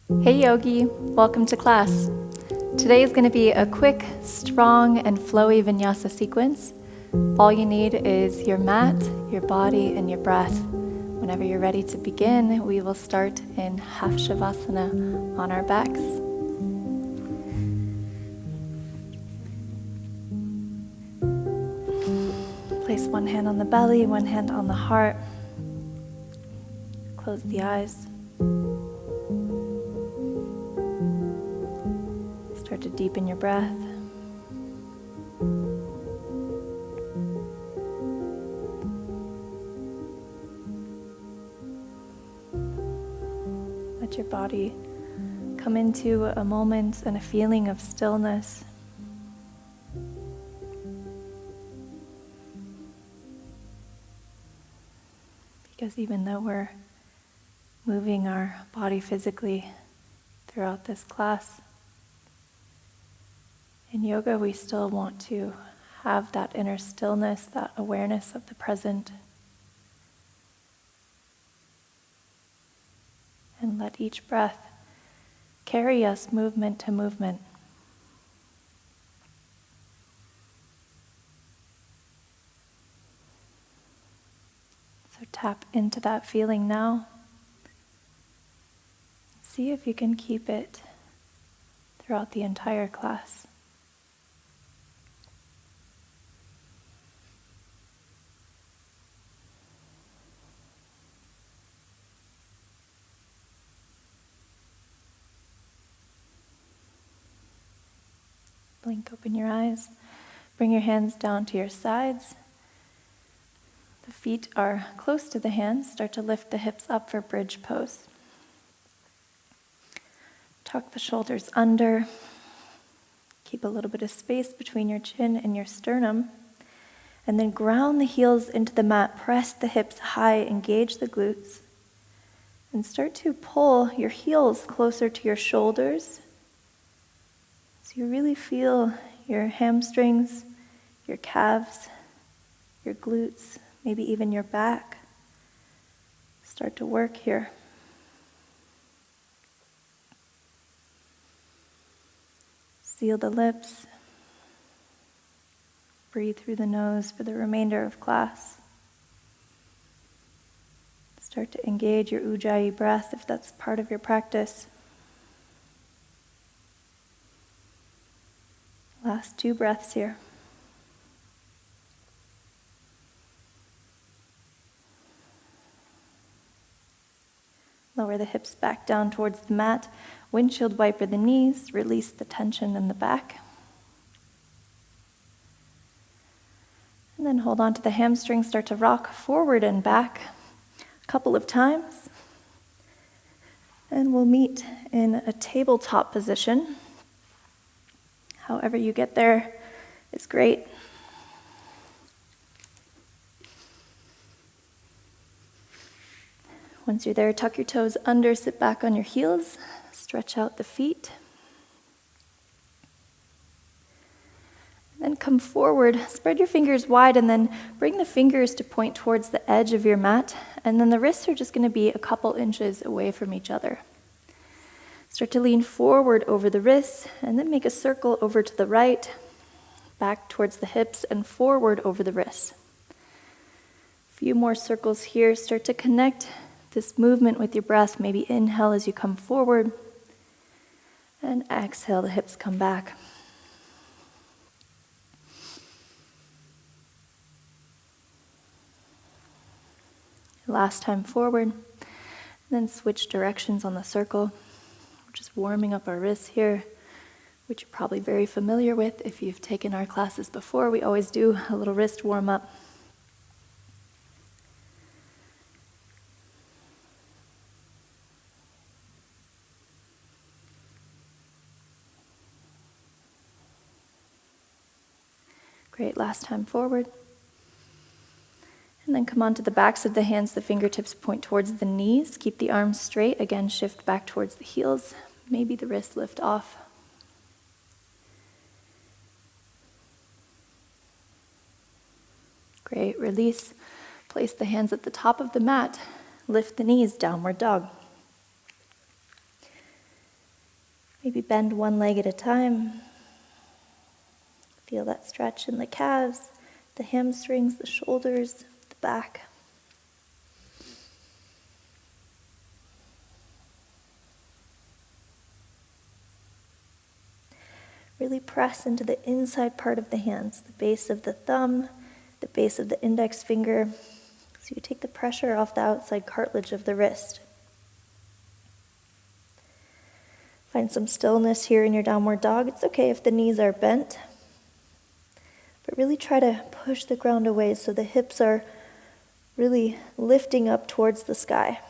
Hey Yogi, welcome to class. Today is going to be a quick, strong, and flowy vinyasa sequence. All you need is your mat, your body, and your breath. Whenever you're ready to begin, we will start in half Savasana on our backs. Place one hand on the belly, one hand on the heart. Close the eyes. Start to deepen your breath. Let your body come into a moment and a feeling of stillness. Because even though we're moving our body physically throughout this class, in yoga we still want to have that inner stillness, that awareness of the present. And let each breath carry us movement to movement. So tap into that feeling now. See if you can keep it throughout the entire class. Blink open your eyes. Bring your hands down to your sides. The feet are close to the hands. Start to lift the hips up for bridge pose. Tuck the shoulders under. Keep a little bit of space between your chin and your sternum. And then ground the heels into the mat. Press the hips high. Engage the glutes. And start to pull your heels closer to your shoulders. So you really feel your hamstrings, your calves, your glutes, maybe even your back. Start to work here. Seal the lips. Breathe through the nose for the remainder of class. Start to engage your Ujjayi breath if that's part of your practice. Last 2 breaths here. Lower the hips back down towards the mat. Windshield wiper the knees. Release the tension in the back. And then hold on to the hamstrings. Start to rock forward and back a couple of times. And we'll meet in a tabletop position. However you get there is great. Once you're there, tuck your toes under, sit back on your heels, stretch out the feet. And then come forward, spread your fingers wide, and then bring the fingers to point towards the edge of your mat. And then the wrists are just going to be a couple inches away from each other. Start to lean forward over the wrists, and then make a circle over to the right, back towards the hips, and forward over the wrists. A few more circles here. Start to connect this movement with your breath. Maybe inhale as you come forward, and exhale, the hips come back. Last time forward, then switch directions on the circle. Just warming up our wrists here, which you're probably very familiar with if you've taken our classes before. We always do a little wrist warm up. Great, last time forward. And then come onto the backs of the hands, the fingertips point towards the knees. Keep the arms straight. Again, shift back towards the heels. Maybe the wrists lift off. Great, release. Place the hands at the top of the mat. Lift the knees, downward dog. Maybe bend one leg at a time. Feel that stretch in the calves, the hamstrings, the shoulders, the back. Really press into the inside part of the hands, the base of the thumb, the base of the index finger, so you take the pressure off the outside cartilage of the wrist. Find some stillness here in your downward dog. It's okay if the knees are bent, but really try to push the ground away so the hips are really lifting up towards the sky.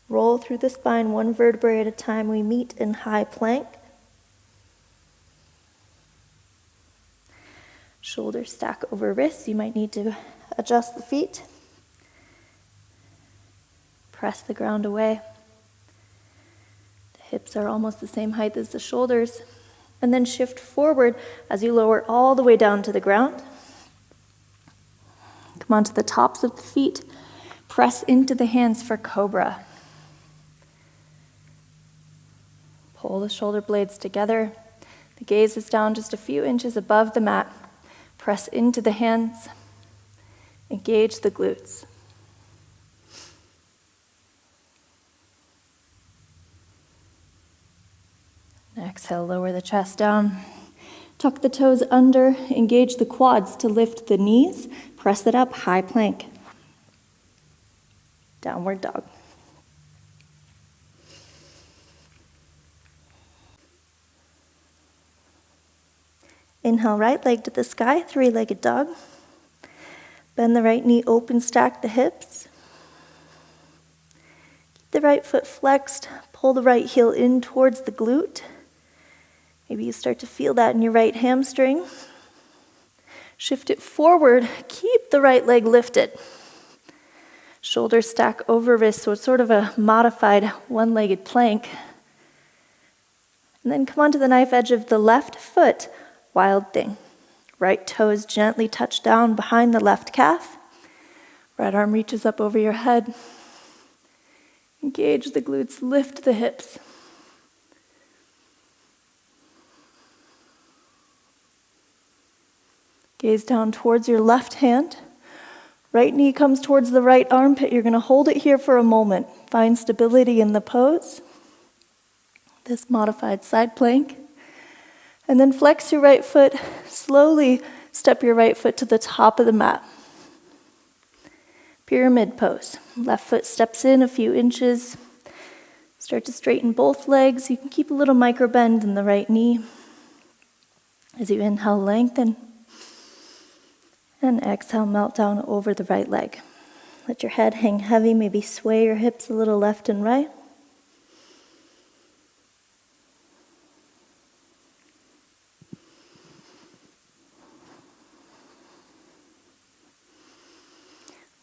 Roll through the spine one vertebrae at a time. We meet in high plank. Shoulders stack over wrists. You might need to adjust the feet. Press the ground away. The hips are almost the same height as the shoulders. And then shift forward as you lower all the way down to the ground. Come onto the tops of the feet. Press into the hands for cobra. Pull the shoulder blades together. The gaze is down just a few inches above the mat. Press into the hands. Engage the glutes. Exhale, lower the chest down. Tuck the toes under. Engage the quads to lift the knees. Press it up, high plank. Downward dog. Inhale, right leg to the sky, three-legged dog. Bend the right knee open, stack the hips. Keep the right foot flexed, pull the right heel in towards the glute. Maybe you start to feel that in your right hamstring. Shift it forward, keep the right leg lifted. Shoulders stack over wrists, so it's sort of a modified one-legged plank. And then come onto the knife edge of the left foot. Wild thing. Right toes gently touch down behind the left calf. Right arm reaches up over your head. Engage the glutes, lift the hips. Gaze down towards your left hand. Right knee comes towards the right armpit. You're going to hold it here for a moment. Find stability in the pose. This modified side plank. And then flex your right foot, slowly step your right foot to the top of the mat. Pyramid pose. Left foot steps in a few inches. Start to straighten both legs. You can keep a little micro bend in the right knee. As you inhale, lengthen. And exhale, melt down over the right leg. Let your head hang heavy, maybe sway your hips a little left and right.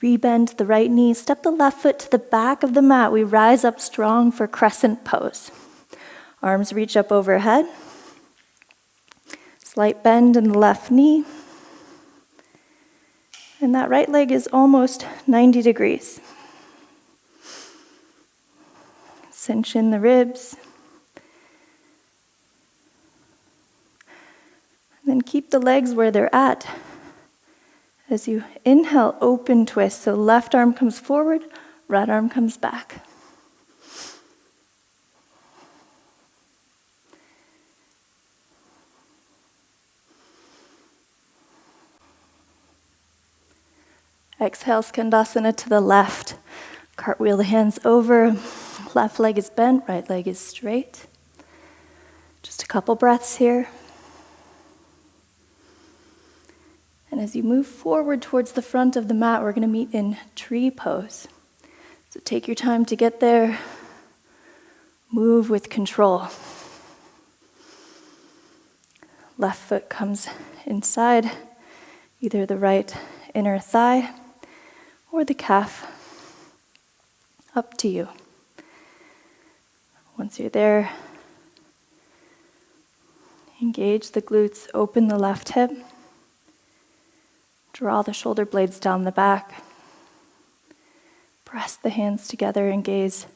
Rebend the right knee, step the left foot to the back of the mat. We rise up strong for Crescent Pose. Arms reach up overhead. Slight bend in the left knee. And that right leg is almost 90 degrees. Cinch in the ribs. And then keep the legs where they're at. As you inhale, open twist. So left arm comes forward, right arm comes back. Exhale, Skandasana to the left. Cartwheel the hands over. Left leg is bent, right leg is straight. Just a couple breaths here. And as you move forward towards the front of the mat, we're going to meet in tree pose. So take your time to get there. Move with control. Left foot comes inside, either the right inner thigh or the calf. Up to you. Once you're there, engage the glutes, open the left hip. Draw the shoulder blades down the back. Press the hands together and gaze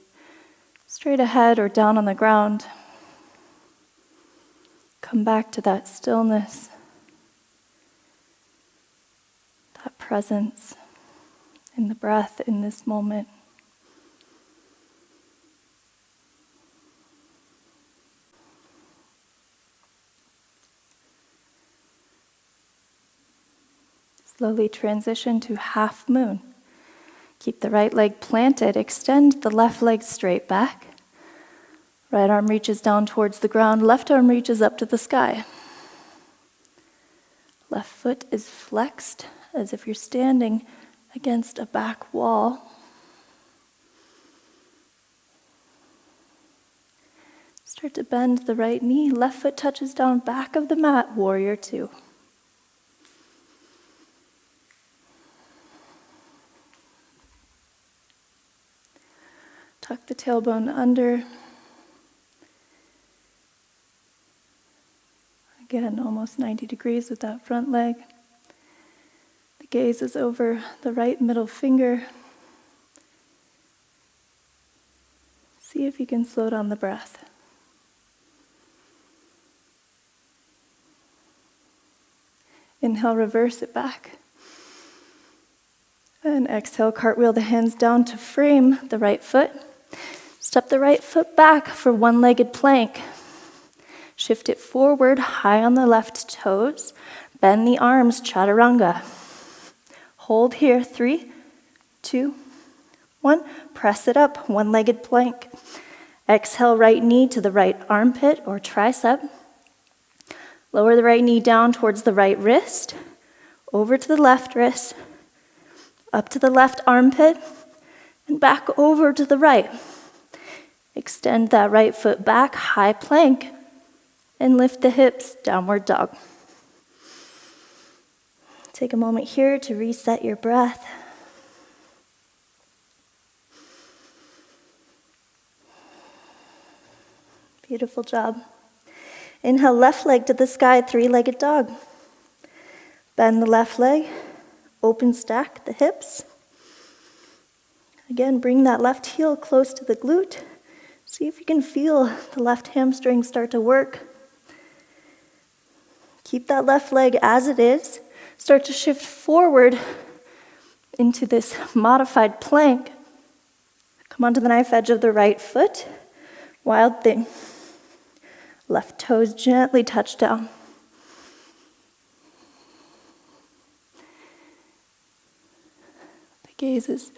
straight ahead or down on the ground. Come back to that stillness, that presence in the breath in this moment. Slowly transition to half moon. Keep the right leg planted, extend the left leg straight back. Right arm reaches down towards the ground, left arm reaches up to the sky. Left foot is flexed as if you're standing against a back wall. Start to bend the right knee, left foot touches down back of the mat, warrior two. Tuck the tailbone under. Again, almost 90 degrees with that front leg. The gaze is over the right middle finger. See if you can slow down the breath. Inhale, reverse it back. And exhale, cartwheel the hands down to frame the right foot. Step the right foot back for one-legged plank. Shift it forward, high on the left toes. Bend the arms, chaturanga. Hold here, 3, 2, 1. Press it up, one-legged plank. Exhale, right knee to the right armpit or tricep. Lower the right knee down towards the right wrist. Over to the left wrist. Up to the left armpit. And back over to the right. Extend that right foot back, high plank, and lift the hips, downward dog. Take a moment here to reset your breath. Beautiful job. Inhale, left leg to the sky, three-legged dog. Bend the left leg, open stack the hips. Again, bring that left heel close to the glute. See if you can feel the left hamstring start to work. Keep that left leg as it is. Start to shift forward into this modified plank. Come onto the knife edge of the right foot. Wild thing. Left toes gently touch down. The gaze is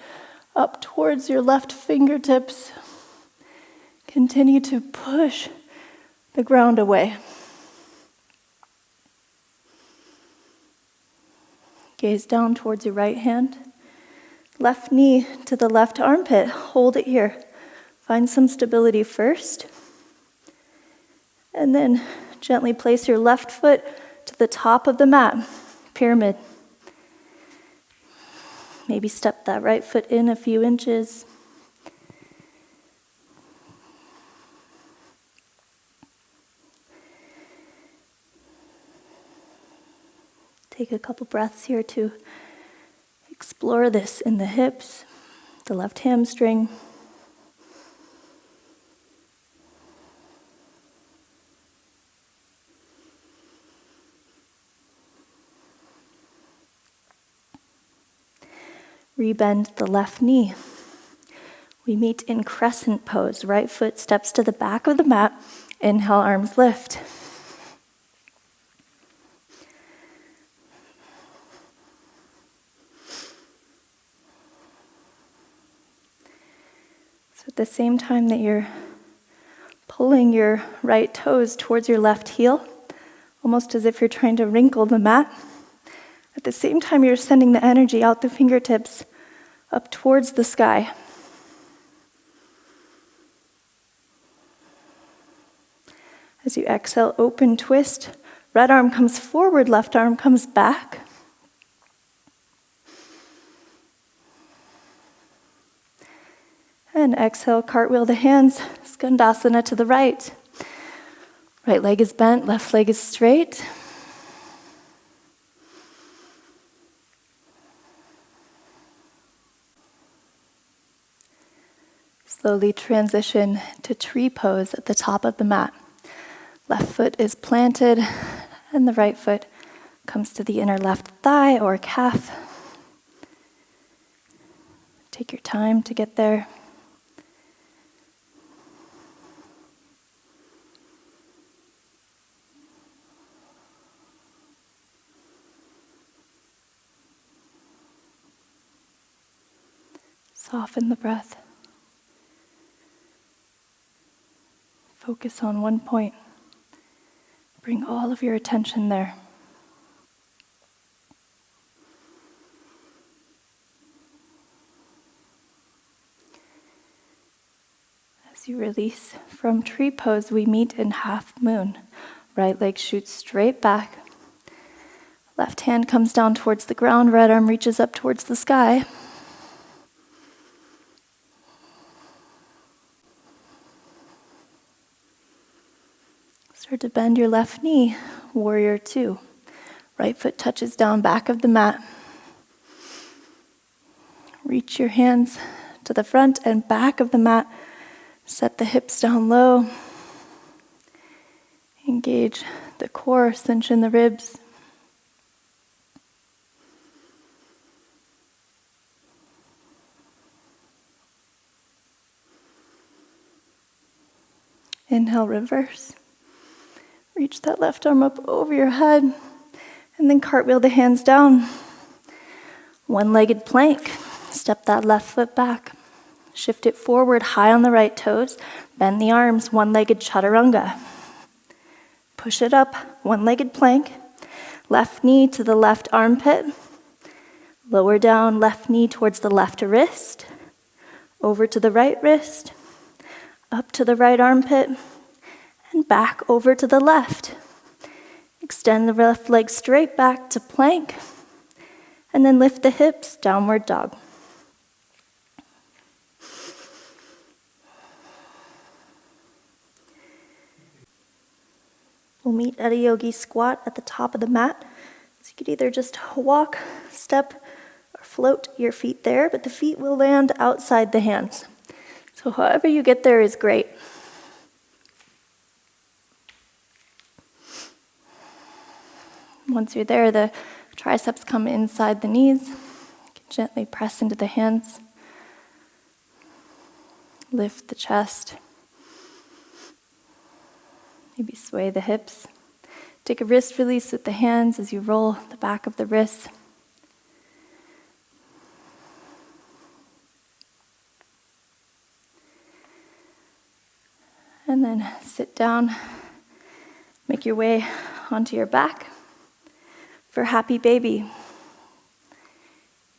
up towards your left fingertips. Continue to push the ground away. Gaze down towards your right hand. Left knee to the left armpit. Hold it here. Find some stability first. And then gently place your left foot to the top of the mat. Pyramid. Maybe step that right foot in a few inches. Take a couple breaths here to explore this in the hips, the left hamstring. Rebend the left knee. We meet in Crescent Pose. Right foot steps to the back of the mat. Inhale, arms lift. So at the same time that you're pulling your right toes towards your left heel, almost as if you're trying to wrinkle the mat, at the same time you're sending the energy out the fingertips up towards the sky. As you exhale, open twist. Right arm comes forward, left arm comes back. And exhale, cartwheel the hands, skandasana to the right. Right leg is bent, left leg is straight. Slowly transition to tree pose at the top of the mat. Left foot is planted and the right foot comes to the inner left thigh or calf. Take your time to get there. Soften the breath. Focus on one point. Bring all of your attention there. As you release from tree pose, we meet in half moon. Right leg shoots straight back. Left hand comes down towards the ground, right arm reaches up towards the sky. Start to bend your left knee, warrior two. Right foot touches down back of the mat. Reach your hands to the front and back of the mat. Set the hips down low. Engage the core, cinch in the ribs. Inhale, reverse. Reach that left arm up over your head and then cartwheel the hands down. One-legged plank. Step that left foot back. Shift it forward, high on the right toes. Bend the arms, one-legged chaturanga. Push it up, one-legged plank. Left knee to the left armpit. Lower down, left knee towards the left wrist. Over to the right wrist. Up to the right armpit. And back over to the left. Extend the left leg straight back to plank. And then lift the hips, downward dog. We'll meet at a yogi squat at the top of the mat. So you could either just walk, step, or float your feet there, but the feet will land outside the hands. So however you get there is great. Once you're there, the triceps come inside the knees. You can gently press into the hands. Lift the chest. Maybe sway the hips. Take a wrist release with the hands as you roll the back of the wrists. And then sit down. Make your way onto your back. For happy baby, you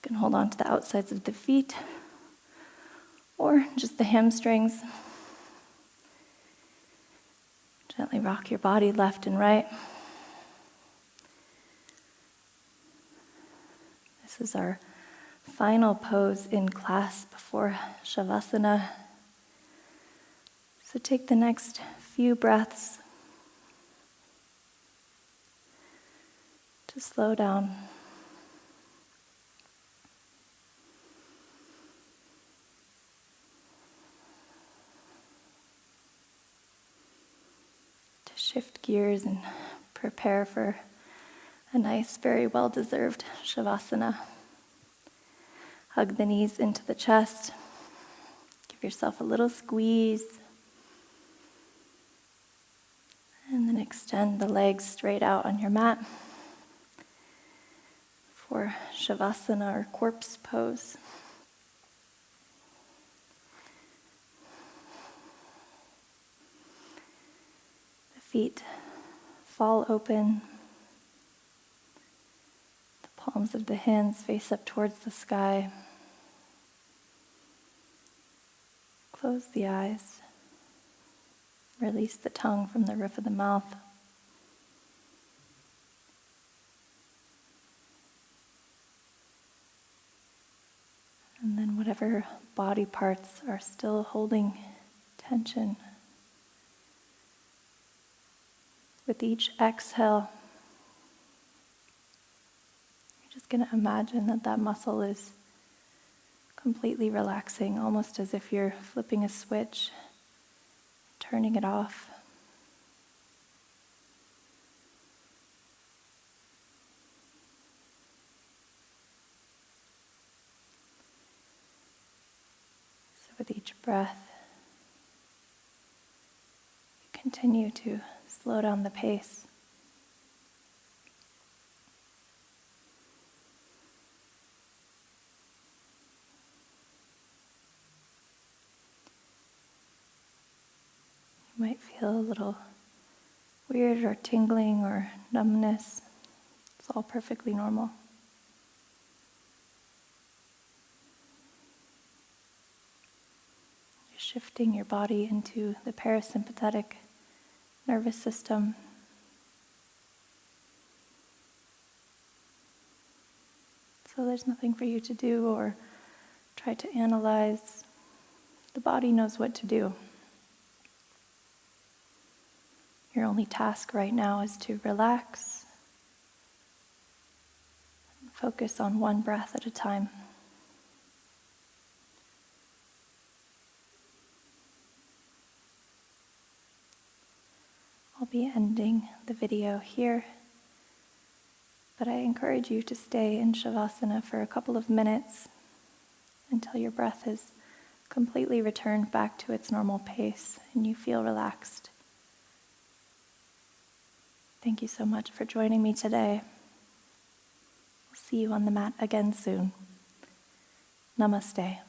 can hold on to the outsides of the feet or just the hamstrings. Gently rock your body left and right. This is our final pose in class before Savasana. So take the next few breaths to slow down. To shift gears and prepare for a nice, very well-deserved Savasana. Hug the knees into the chest. Give yourself a little squeeze. And then extend the legs straight out on your mat for Savasana or corpse pose. The feet fall open. The palms of the hands face up towards the sky. Close the eyes. Release the tongue from the roof of the mouth. And then whatever body parts are still holding tension, with each exhale, you're just going to imagine that that muscle is completely relaxing, almost as if you're flipping a switch, turning it off. So with each breath, you continue to slow down the pace. You might feel a little weird or tingling or numbness. It's all perfectly normal. You're shifting your body into the parasympathetic nervous system. So there's nothing for you to do or try to analyze. The body knows what to do. Your only task right now is to relax and focus on one breath at a time. I'll be ending the video here, but I encourage you to stay in Savasana for a couple of minutes until your breath has completely returned back to its normal pace and you feel relaxed. Thank you so much for joining me today. We'll see you on the mat again soon. Namaste.